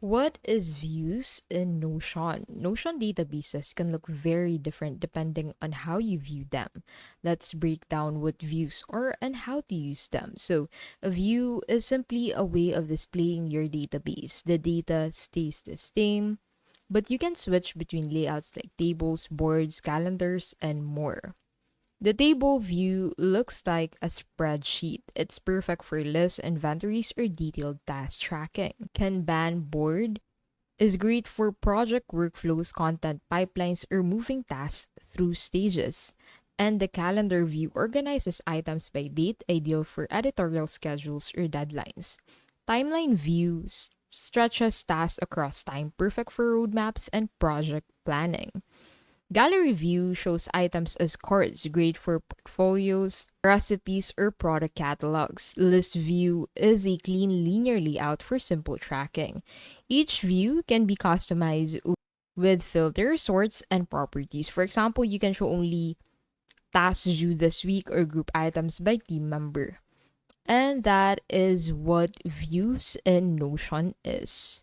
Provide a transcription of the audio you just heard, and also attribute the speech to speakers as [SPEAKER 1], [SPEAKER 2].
[SPEAKER 1] What is views in Notion? Notion databases can look very different depending on how you view them. Let's break down what views are and how to use them. So, a view is simply a way of displaying your database. The data stays the same, but you can switch between layouts like tables, boards, calendars, and more. The table view looks like a spreadsheet. It's perfect for lists, inventories, or detailed task tracking. Kanban board is great for project workflows, content pipelines, or moving tasks through stages. And the calendar view organizes items by date, ideal for editorial schedules or deadlines. Timeline views stretches tasks across time, perfect for roadmaps and project planning. Gallery view shows items as cards, great for portfolios, recipes, or product catalogs. List view is a clean, linear layout for simple tracking. Each view can be customized with filters, sorts, and properties. For example, you can show only tasks due this week or group items by team member. And that is what views in Notion is.